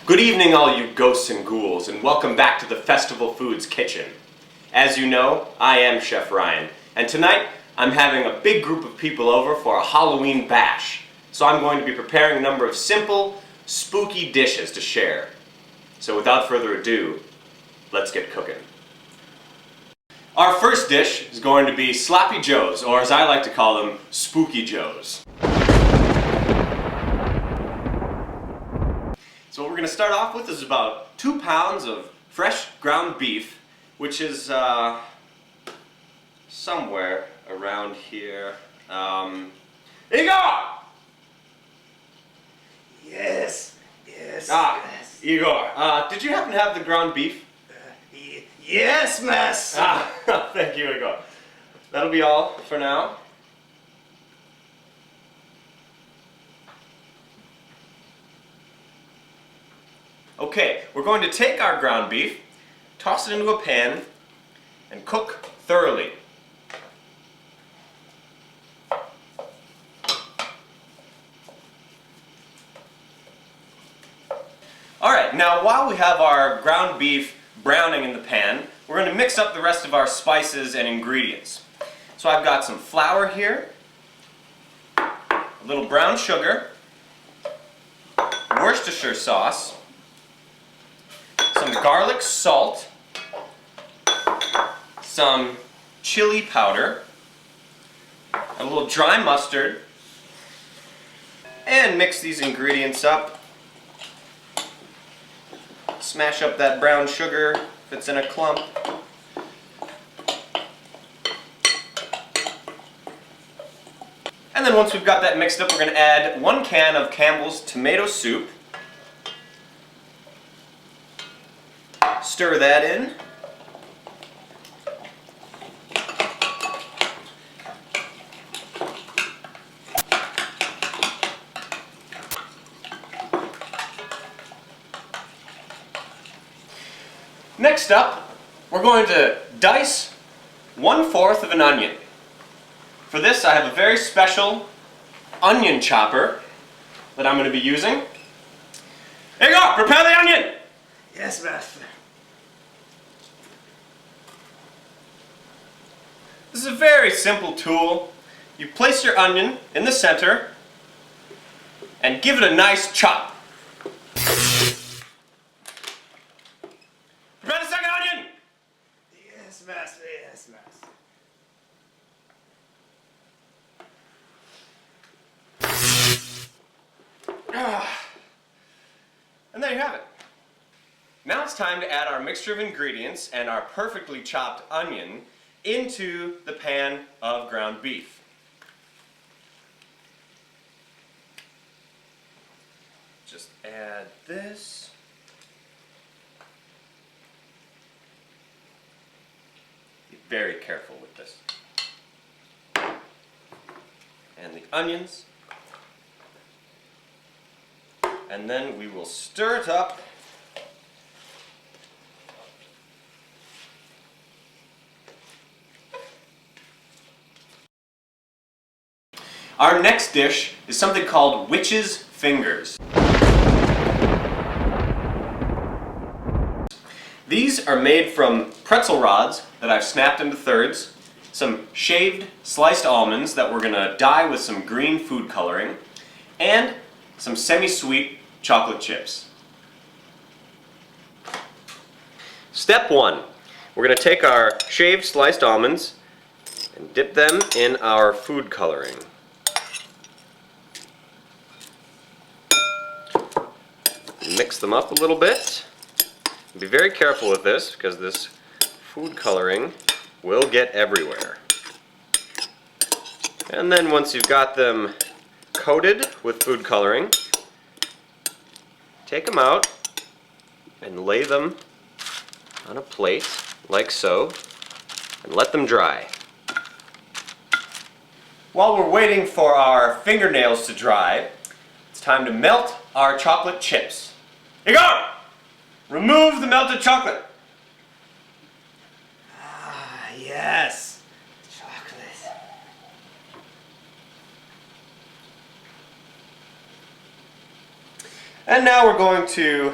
Good evening, all you ghosts and ghouls, and welcome back to the Festival Foods Kitchen. As you know, I am Chef Ryan, and tonight I'm having a big group of people over for a Halloween bash. So I'm going to be preparing a number of simple, spooky dishes to share. So without further ado, let's get cooking. Our first dish is going to be Sloppy Joes, or as I like to call them, Spooky Joes. So what we're going to start off with is about 2 pounds of fresh ground beef, which is somewhere around here. Igor! Yes. Yes. Igor, did you happen to have the ground beef? Yes, master. Thank you, Igor. That'll be all for now. Okay, we're going to take our ground beef, toss it into a pan, and cook thoroughly. Alright, now while we have our ground beef browning in the pan, we're going to mix up the rest of our spices and ingredients. So I've got some flour here, a little brown sugar, Worcestershire sauce, some garlic salt, some chili powder, a little dry mustard, and mix these ingredients up. Smash up that brown sugar if it's in a clump. And then once we've got that mixed up, we're going to add 1 can of Campbell's tomato soup. Stir that in. Next up, we're going to dice 1/4 of an onion. For this, I have a very special onion chopper that I'm going to be using. Igor, prepare the onion! Yes, master. This is a very simple tool. You place your onion in the center and give it a nice chop. Prepare the second onion! Yes, master. Yes, master. And there you have it. Now it's time to add our mixture of ingredients and our perfectly chopped onion into the pan of ground beef. Just add this. Be very careful with this. And the onions. And then we will stir it up. Our next dish is something called witch's fingers. These are made from pretzel rods that I've snapped into thirds, some shaved sliced almonds that we're going to dye with some green food coloring, and some semi-sweet chocolate chips. Step 1. We're going to take our shaved sliced almonds and dip them in our food coloring. Mix them up a little bit. Be very careful with this because this food coloring will get everywhere. And then once you've got them coated with food coloring, take them out and lay them on a plate like so and let them dry. While we're waiting for our fingernails to dry, it's time to melt our chocolate chips. Igor! Remove the melted chocolate! Yes. Chocolate. And now we're going to